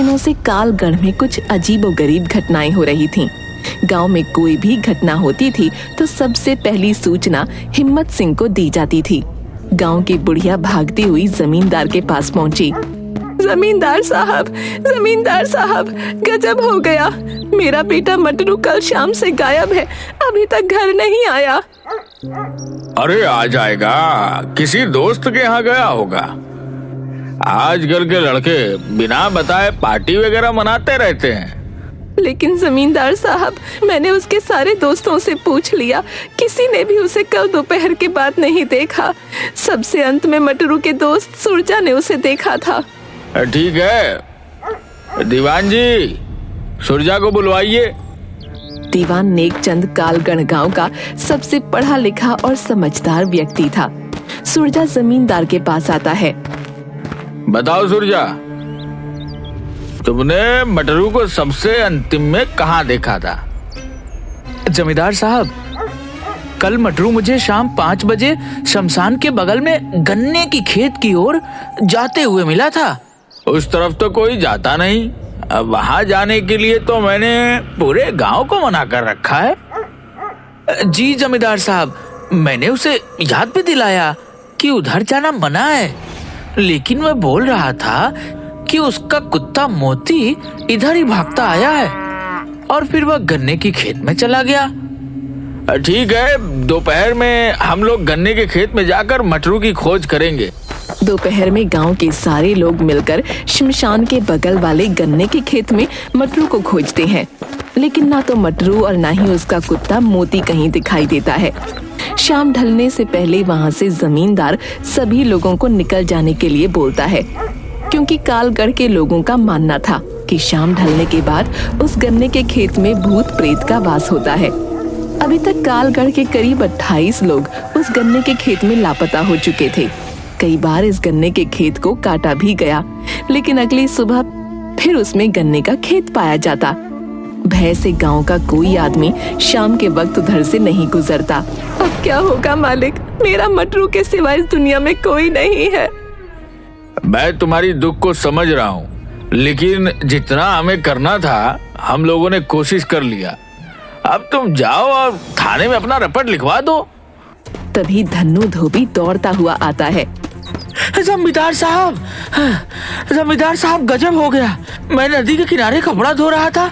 दिनों से कालगढ़ में कुछ अजीबोगरीब घटनाएं हो रही थीं। गांव में कोई भी घटना होती थी तो सबसे पहली सूचना हिम्मत सिंह को दी जाती थी। गांव की बुढ़िया भागती हुई जमींदार के पास पहुंची। जमींदार साहब, गजब हो गया। मेरा बेटा मटरू कल शाम से गायब है, अभी तक घर नहीं आया। अरे आ जाएगा, किसी दोस्त के यहाँ गया होगा। आजकल के लड़के बिना बताए पार्टी वगैरह मनाते रहते हैं। लेकिन जमींदार साहब, मैंने उसके सारे दोस्तों से पूछ लिया, किसी ने भी उसे कल दोपहर के बाद नहीं देखा। सबसे अंत में मटरू के दोस्त सुरजा ने उसे देखा था। ठीक है, दीवान जी सुरजा को बुलवाइए। दीवान नेकचंद कालगढ़ गांव का सबसे पढ़ा लिखा और समझदार व्यक्ति था। सुरजा जमींदार के पास आता है। बताओ सुरजा, तुमने मटरू को सबसे अंतिम में कहाँ देखा था? जमींदार साहब, कल मटरू मुझे शाम 5 बजे शमशान के बगल में गन्ने की खेत की ओर जाते हुए मिला था। उस तरफ तो कोई जाता नहीं। अब वहां जाने के लिए तो मैंने पूरे गांव को मना कर रखा है। जी जमींदार साहब, मैंने उसे याद भी दिलाया कि उधर जाना मना है, लेकिन वह बोल रहा था कि उसका कुत्ता मोती इधर ही भागता आया है और फिर वह गन्ने की खेत में चला गया। ठीक है, दोपहर में हम लोग गन्ने के खेत में जाकर मटरू की खोज करेंगे। दोपहर में गांव के सारे लोग मिलकर शमशान के बगल वाले गन्ने के खेत में मटरू को खोजते हैं, लेकिन ना तो मटरू और ना ही उसका कुत्ता मोती कहीं दिखाई देता है। शाम ढलने से पहले वहां से जमींदार सभी लोगों को निकल जाने के लिए बोलता है, क्योंकि कालगढ़ के लोगों का मानना था कि शाम ढलने के बाद उस गन्ने के खेत में भूत प्रेत का वास होता है। अभी तक कालगढ़ के करीब 28 लोग उस गन्ने के खेत में लापता हो चुके थे। कई बार इस गन्ने के खेत को काटा भी गया, लेकिन अगली सुबह फिर उसमें गन्ने का खेत पाया जाता। भय से गांव का कोई आदमी शाम के वक्त उधर से नहीं गुजरता। अब क्या होगा मालिक, मेरा मटरू के सिवा इस दुनिया में कोई नहीं है। मैं तुम्हारी दुख को समझ रहा हूँ, लेकिन जितना हमें करना था हम लोगों ने कोशिश कर लिया। अब तुम जाओ और थाने में अपना रपट लिखवा दो। तभी धन्नू धोबी दौड़ता हुआ आता है। जमींदार साहब, गजब हो गया। मैं नदी के किनारे कपड़ा धो रहा था,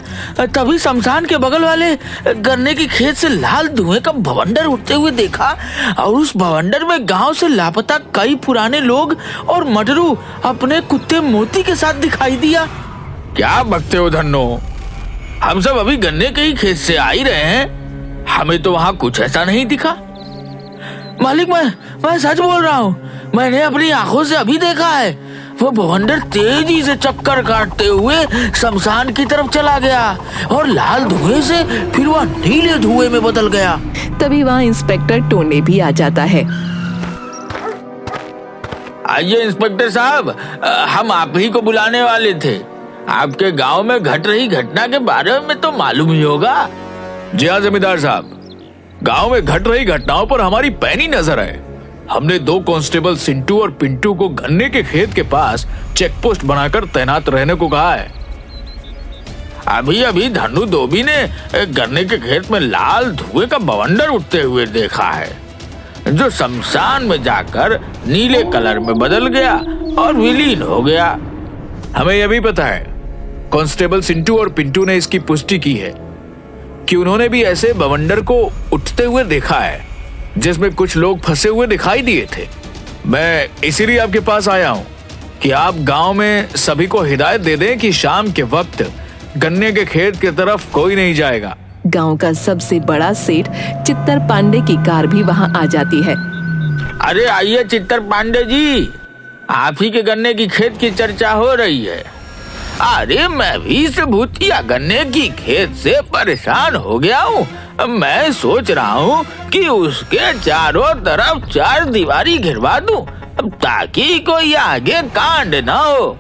तभी शमशान के बगल वाले गन्ने की खेत से लाल धुएं का भवंडर उठते हुए देखा और उस भवंडर में गांव से लापता कई पुराने लोग और मटरू अपने कुत्ते मोती के साथ दिखाई दिया। क्या बकते हो धन्नो, हम सब अभी गन्ने के ही खेत से आ ही रहे हैं, हमें तो वहाँ कुछ ऐसा नहीं दिखा। मालिक, मैं सच बोल रहा हूँ, मैंने अपनी आंखों से अभी देखा है। वो भवंडर तेजी से चक्कर काटते हुए शमशान की तरफ चला गया और लाल धुएं से फिर वह नीले धुएं में बदल गया। तभी वहाँ इंस्पेक्टर टोने भी आ जाता है। आइए इंस्पेक्टर साहब, हम आप ही को बुलाने वाले थे। आपके गांव में घट रही घटना के बारे में तो मालूम ही होगा। जी हाँ जमींदार साहब, गांव में घट रही घटनाओं पर हमारी पैनी नजर है। हमने 2 कांस्टेबल सिंटू और पिंटू को गन्ने के खेत के पास चेक पोस्ट बनाकर तैनात रहने को कहा है। अभी धन्नू धोबी ने गन्ने के खेत में लाल धुएं का बवंडर उठते हुए देखा है, जो शमशान में जाकर नीले कलर में बदल गया और विलीन हो गया। हमें यह भी पता है, कांस्टेबल सिंटू और पिंटू ने इसकी पुष्टि की है कि उन्होंने भी ऐसे बवंडर को उठते हुए देखा है जिसमें कुछ लोग फंसे हुए दिखाई दिए थे। मैं इसीलिए आपके पास आया हूं कि आप गांव में सभी को हिदायत दे दें कि शाम के वक्त गन्ने के खेत की तरफ कोई नहीं जाएगा। गांव का सबसे बड़ा सेठ चित्तर पांडे की कार भी वहां आ जाती है। अरे आइए चित्तर पांडे जी, आप ही के गन्ने की खेत की चर्चा हो रही है। अरे मैं भी इस भूतिया गन्ने की खेत से परेशान हो गया हूँ। मैं सोच रहा हूँ कि उसके चारों तरफ 4 दीवारी घिरवा दूं, ताकि कोई आगे कांड ना हो।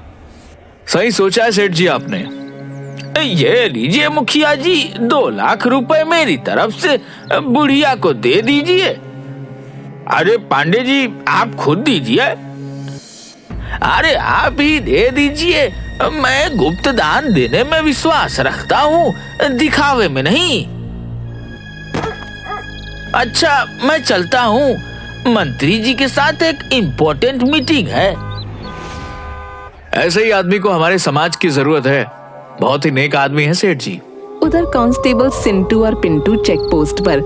सही सोचा है सेठ जी आपने। ये लीजिए मुखिया जी, 2 लाख रुपए मेरी तरफ से बुढ़िया को दे दीजिए। अरे पांडे जी, आप खुद दीजिए। अरे आप ही दे दीजिए, मैं गुप्त दान देने में विश्वास रखता हूँ, दिखावे में नहीं। अच्छा, मैं चलता हूँ, मंत्री जी के साथ एक इम्पोर्टेंट मीटिंग है। ऐसे ही आदमी को हमारे समाज की जरूरत है। बहुत ही नेक आदमी है सेठ जी। उधर कांस्टेबल सिंटू और पिंटू चेक पोस्ट पर।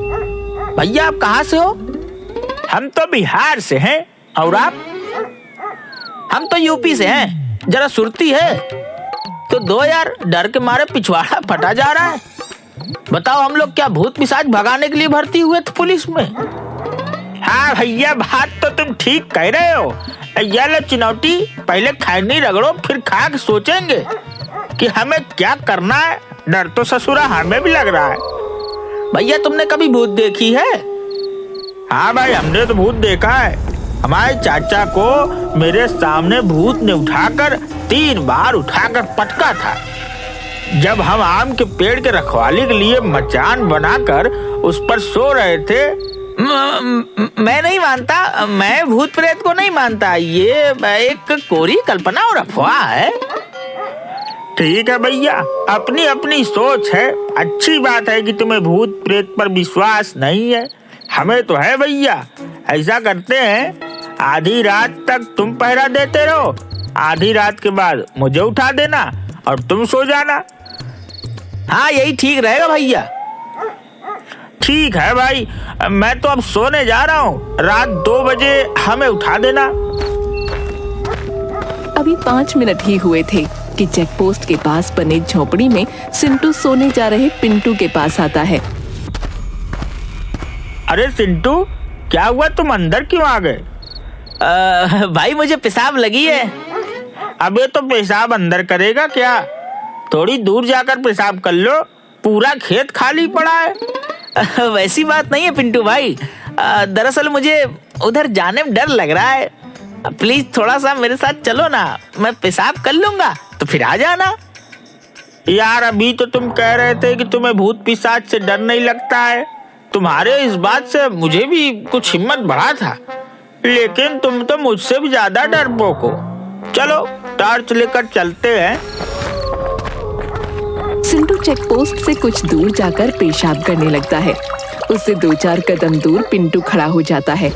भैया आप कहाँ से हो? हम तो बिहार से हैं। और आप? हम तो यूपी से हैं। जरा सुरती है तो दो यार, डर के मारे पिछवाड़ा फटा जा रहा है। बताओ, हम लोग क्या भूत पिशाच भगाने के लिए भर्ती हुए थे पुलिस में? हाँ भैया, बात तो तुम ठीक कह रहे हो। ये लो चिनौटी, पहले खैनी रगड़ो, फिर खा के सोचेंगे कि हमें क्या करना है। डर तो ससुरा हमें भी लग रहा है। भैया तुमने कभी भूत देखी है? हाँ भाई, हमने तो भूत देखा है। हमारे चाचा को मेरे सामने भूत ने उठाकर 3 बार उठाकर पटका था। जब हम आम के पेड़ के रखवाली के लिए मचान बनाकर उस पर सो रहे थे। मैं नहीं मानता, मैं भूत प्रेत को नहीं मानता। ये एक कोरी कल्पना और अफवाह है। ठीक है भैया, अपनी अपनी सोच है। अच्छी बात है कि तुम्हें भूत प्रेत पर विश्वास नहीं है। हमें तो है भैया। ऐसा करते हैं, आधी रात तक तुम पहरा देते रहो, आधी रात के बाद मुझे उठा देना और तुम सो जाना। हाँ, यही ठीक रहेगा भैया। ठीक है भाई, मैं तो अब सोने जा रहा हूँ। रात 2 बजे हमें उठा देना। अभी 5 मिनट ही हुए थे कि चेक पोस्ट के पास बने झोपड़ी में सिंटू सोने जा रहे पिंटू के पास आता है। अरे सिंटू, क्या हुआ? तुम अंदर क्यों आ गए? भाई मुझे पेशाब लगी है। अबे तो पेशाब अंदर करेगा क्या? थोड़ी दूर जाकर पेशाब कर लो, पूरा खेत खाली पड़ा है। वैसी बात नहीं है पिंटू भाई। दरअसल मुझे उधर जाने में डर लग रहा है। प्लीज थोड़ा सा मेरे साथ चलो ना, मैं पेशाब कर लूंगा तो फिर आ जाना। यार, अभी तो तुम कह रहे थे कि तुम्हें भूत पिशाच से डर नहीं लगता है। तुम्हारे इस बात से मुझे भी कुछ हिम्मत बढ़ा था, लेकिन तुम तो मुझसे भी ज्यादा डरपोक हो। चलो टॉर्च लेकर चलते हैं। सिंटू चेक पोस्ट से कुछ दूर जाकर पेशाब करने लगता है। उससे 2-4 कदम दूर पिंटू खड़ा हो जाता है।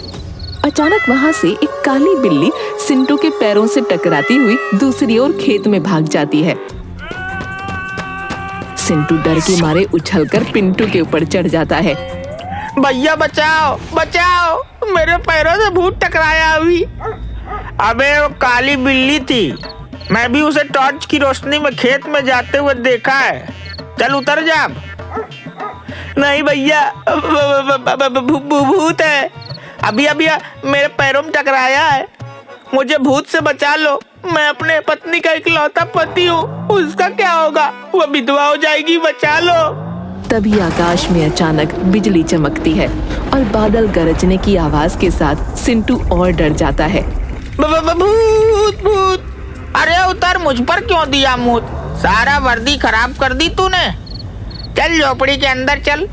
अचानक वहां से एक काली बिल्ली सिंटू के पैरों से टकराती हुई दूसरी ओर खेत में भाग जाती है। सिंटू डर के मारे उछलकर पिंटू के ऊपर चढ़ जाता है। भैया बचाओ बचाओ, मेरे पैरों से भूत टकराया अभी। अबे वो काली बिल्ली थी, मैं भी उसे टॉर्च की रोशनी में खेत में जाते हुए देखा है। चल उतर जा। नहीं भैया, भूत है। अभी मेरे पैरों में टकराया है। मुझे भूत से बचा लो। मैं अपने पत्नी का इकलौता पति हूँ, उसका क्या होगा? वो विधवा हो जाएगी, बचा लो। तभी आकाश में अचानक बिजली चमकती है और बादल गरजने की आवाज के साथ सिंटू और डर जाता है। भूत भूत! अरे उतर, मुझ पर क्यों दिया मुँह? सारा वर्दी खराब कर दी तूने। चल झोपड़ी के अंदर चल।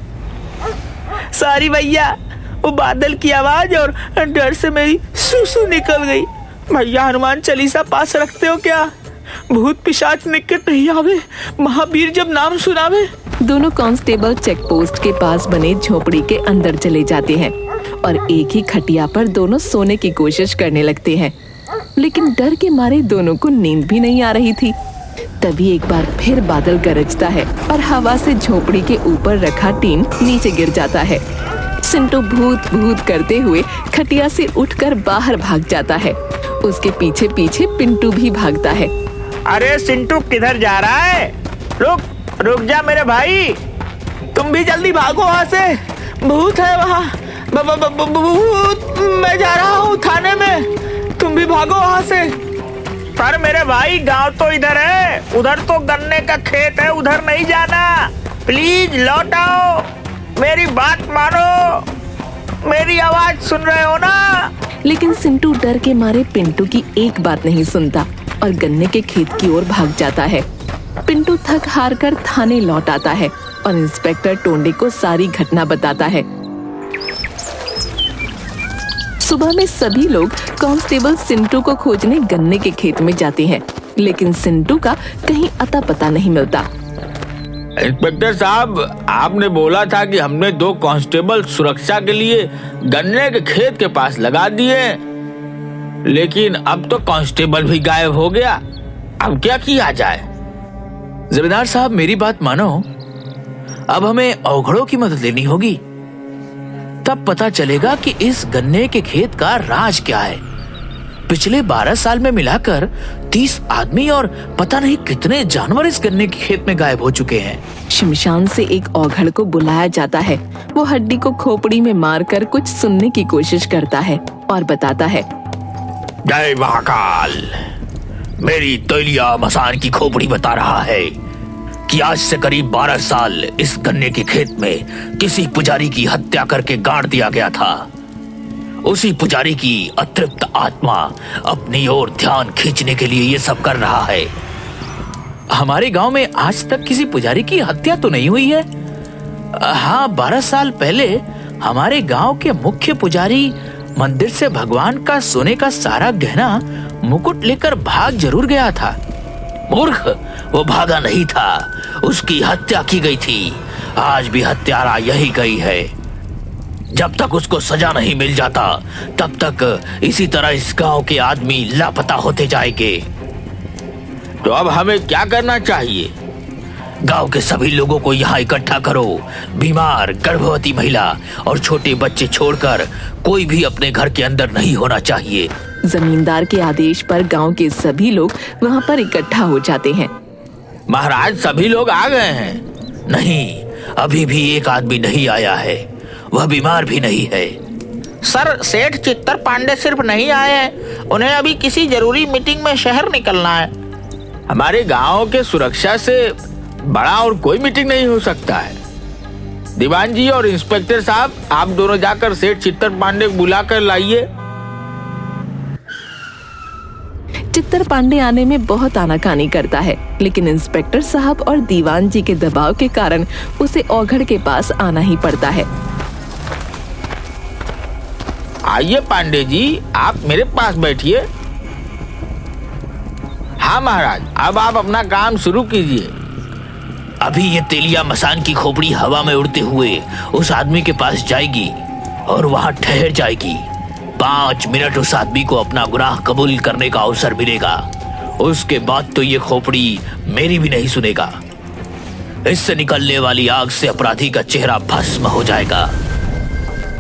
सॉरी भैया, वो बादल की आवाज और डर से मेरी सुसु निकल गई। भैया हनुमान चालीसा पास रखते हो क्या? भूत पिशाच निकट नहीं आवे, महावीर जब नाम सुनावे। दोनों कांस्टेबल चेक पोस्ट के पास बने झोपड़ी के अंदर चले जाते हैं और एक ही खटिया पर दोनों सोने की कोशिश करने लगते हैं, लेकिन डर के मारे दोनों को नींद भी नहीं आ रही थी। तभी एक बार फिर बादल गरजता है और हवा से झोपड़ी के ऊपर रखा टीन नीचे गिर जाता है। सिंटू भूत भूत करते हुए खटिया से उठकर बाहर भाग जाता है। उसके पीछे पीछे पिंटू भी भागता है। अरे सिंटू, किधर जा रहा है? रुक रुक जा मेरे भाई। तुम भी जल्दी भागो वहाँ से, भूत है वहाँ। भूत! मैं जा रहा हूँ थाने में, तुम भी भागो वहाँ से। पर मेरे भाई, गांव तो इधर है, उधर तो गन्ने का खेत है, उधर नहीं जाना। प्लीज लौट आओ, मेरी बात मानो, मेरी आवाज सुन रहे हो ना? लेकिन सिंटू डर के मारे पिंटू की एक बात नहीं सुनता और गन्ने के खेत की ओर भाग जाता है। पिंटू थक हार कर थाने लौट आता है और इंस्पेक्टर टोंडे को सारी घटना बताता है। सुबह में सभी लोग कांस्टेबल सिंटू को खोजने गन्ने के खेत में जाते हैं। लेकिन सिंटू का कहीं अता पता नहीं मिलता। इंस्पेक्टर साहब, आपने बोला था कि हमने 2 कांस्टेबल सुरक्षा के लिए गन्ने के खेत के पास लगा दिए, लेकिन अब तो कांस्टेबल भी गायब हो गया। अब क्या किया जाए? जमींदार साहब, मेरी बात मानो, अब हमें औघड़ों की मदद लेनी होगी। तब पता चलेगा कि इस गन्ने के खेत का राज क्या है। पिछले 12 साल में मिलाकर 30 आदमी और पता नहीं कितने जानवर इस गन्ने के खेत में गायब हो चुके हैं। शमशान से एक औघड़ को बुलाया जाता है। वो हड्डी को खोपड़ी में मारकर कुछ सुनने की कोशिश करता है और बताता है, जय महाकाल, मेरी तैलिया मसान की खोपड़ी बता रहा है कि आज से करीब 12 साल इस गन्ने के खेत में किसी पुजारी की हत्या करके गाड़ दिया गया था। उसी पुजारी की अतृप्त आत्मा अपनी ओर ध्यान खींचने के लिए ये सब कर रहा है। हमारे गांव में आज तक किसी पुजारी की हत्या तो नहीं हुई है। हाँ, 12 साल पहले हमारे गांव के मुख्य पुजारी मंदिर से भगवान का सोने का सारा गहना मुकुट लेकर भाग जरूर गया था। मूर्ख, वो भागा नहीं था, उसकी हत्या की गई थी। आज भी हत्यारा यही गई है। जब तक उसको सजा नहीं मिल जाता तब तक इसी तरह इस गांव के आदमी लापता होते जाएंगे। तो अब हमें क्या करना चाहिए? गांव के सभी लोगों को यहाँ इकट्ठा करो। बीमार, गर्भवती महिला और छोटे बच्चे छोड़कर कोई भी अपने घर के अंदर नहीं होना चाहिए। जमींदार के आदेश पर गांव के सभी लोग वहां पर इकट्ठा हो जाते हैं। महाराज, सभी लोग आ गए हैं? नहीं, अभी भी एक आदमी नहीं आया है। वह बीमार भी नहीं है। सर, सेठ चित्तर पांडे सिर्फ नहीं आए हैं, उन्हें अभी किसी जरूरी मीटिंग में शहर निकलना है। हमारे गांव के सुरक्षा से बड़ा और कोई मीटिंग नहीं हो सकता है। दीवान जी और इंस्पेक्टर साहब, आप दोनों जाकर सेठ चित्तर पांडे को बुला कर लाइए। चित्तर पांडे आने में बहुत आनाकानी करता है, लेकिन इंस्पेक्टर साहब और दीवान जी के दबाव के कारण उसे औघड़ के पास आना ही पड़ता है। आइए पांडे जी, आप मेरे पास बैठिए। हाँ महाराज, अब आप अपना काम शुरू कीजिए। अभी ये तेलिया मसान की खोपड़ी हवा में उड़ते हुए उस आदमी के पास जाएगी और वहां ठहर जाएगी। 5 मिनट उस आदमी को अपना गुनाह कबूल करने का अवसर मिलेगा। उसके बाद तो ये खोपड़ी मेरी भी नहीं सुनेगा। इससे निकलने वाली आग से अपराधी का चेहरा भस्म हो जाएगा।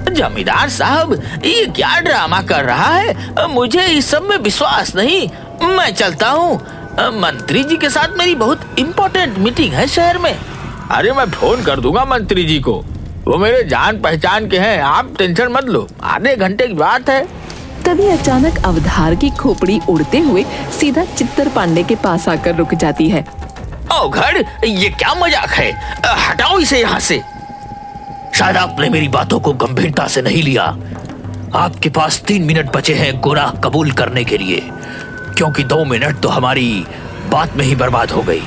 जमींदार साहब, ये क्या ड्रामा कर रहा है? मुझे इस सब में विश्वास नहीं। मैं चलता हूँ। मंत्री जी के साथ मेरी बहुत इम्पोर्टेंट मीटिंग है शहर में। अरे, मैं फोन कर दूंगा मंत्री जी को, वो मेरे जान पहचान के हैं। आप टेंशन मत लो, आधे घंटे की बात है। तभी अचानक अवधार की खोपड़ी उड़ते हुए सीधा चित्तर पांडे के पास आकर रुक जाती है। औघड़, ये क्या मजाक है? हटाओ इसे यहाँ से। शायद आपने मेरी बातों को गंभीरता से नहीं लिया। आपके पास 3 मिनट बचे हैं गुनाह कबूल करने के लिए, क्योंकि 2 मिनट तो हमारी बात में ही बर्बाद हो गई।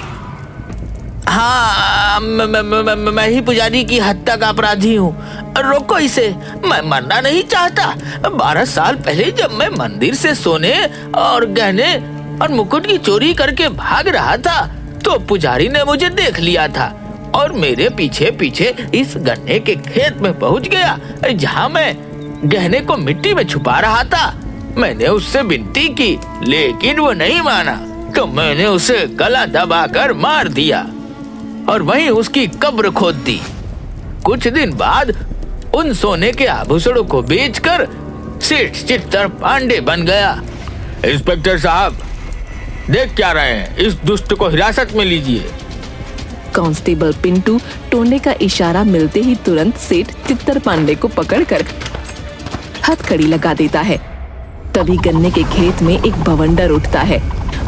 हाँ, मैं ही पुजारी की हत्या का अपराधी हूँ। रोको इसे, मैं मरना नहीं चाहता। 12 साल पहले जब मैं मंदिर से सोने और गहने और मुकुट की चोरी करके भाग रहा था तो पुजारी ने मुझे देख लिया था और मेरे पीछे पीछे इस गन्ने के खेत में पहुंच गया, जहाँ मैं गहने को मिट्टी में छुपा रहा था। मैंने उससे विनती की, लेकिन वो नहीं माना, तो मैंने उसे गला दबाकर मार दिया और वहीं उसकी कब्र खोद दी। कुछ दिन बाद उन सोने के आभूषणों को बेचकर सेठ चित्तर पांडे बन गया। इंस्पेक्टर साहब, देख क्या रहे हैं? इस दुष्ट को हिरासत में लीजिए। कांस्टेबल पिंटू टोंडे का इशारा मिलते ही तुरंत सेठ चित्तर पांडे को पकड़कर हथकड़ी लगा देता है। तभी गन्ने के खेत में एक बवंडर उठता है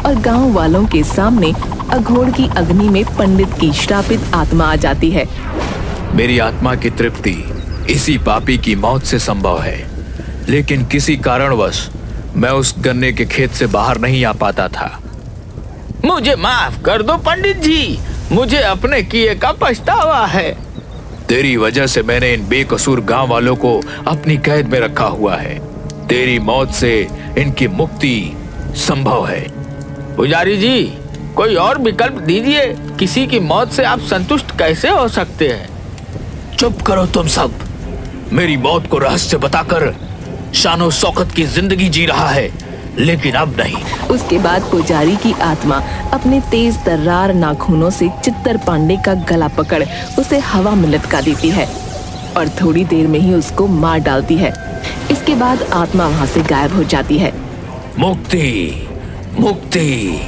और गांव वालों के सामने अघोड़ की अग्नि में पंडित की श्रापित आत्मा आ जाती है। मेरी आत्मा की तृप्ति इसी पापी की मौत से संभव है, लेकिन किसी कारणवश मैं उस गन्ने के खेत से बाहर नहीं आ पाता था। मुझे माफ कर दो पंडित जी, मुझे अपने किए का पछतावा है। तेरी वजह से मैंने इन बेकसूर गांव वालों को अपनी कैद में रखा हुआ है। तेरी मौत से इनकी मुक्ति संभव है। पुजारी जी, कोई और विकल्प दीजिए। किसी की मौत से आप संतुष्ट कैसे हो सकते हैं? चुप करो तुम सब। मेरी मौत को रहस्य बताकर शानो शौकत की जिंदगी जी रहा है, लेकिन अब नहीं। उसके बाद पुजारी की आत्मा अपने तेज तर्रार नाखूनों से चित्तर पांडे का गला पकड़ उसे हवा में लटका देती है और थोड़ी देर में ही उसको मार डालती है। इसके बाद आत्मा वहां से गायब हो जाती है मुक्ति, मुक्ति।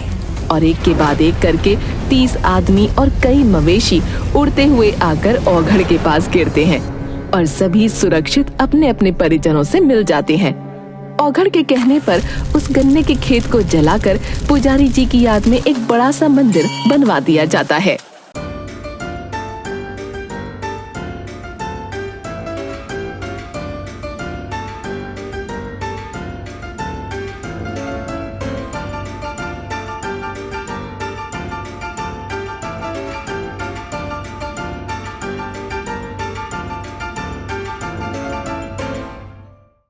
और एक के बाद एक करके 30 आदमी और कई मवेशी उड़ते हुए आकर औघड़ के पास गिरते हैं और सभी सुरक्षित अपने अपने परिजनों से मिल जाते हैं। औघड़ के कहने पर उस गन्ने के खेत को जलाकर पुजारी जी की याद में एक बड़ा सा मंदिर बनवा दिया जाता है।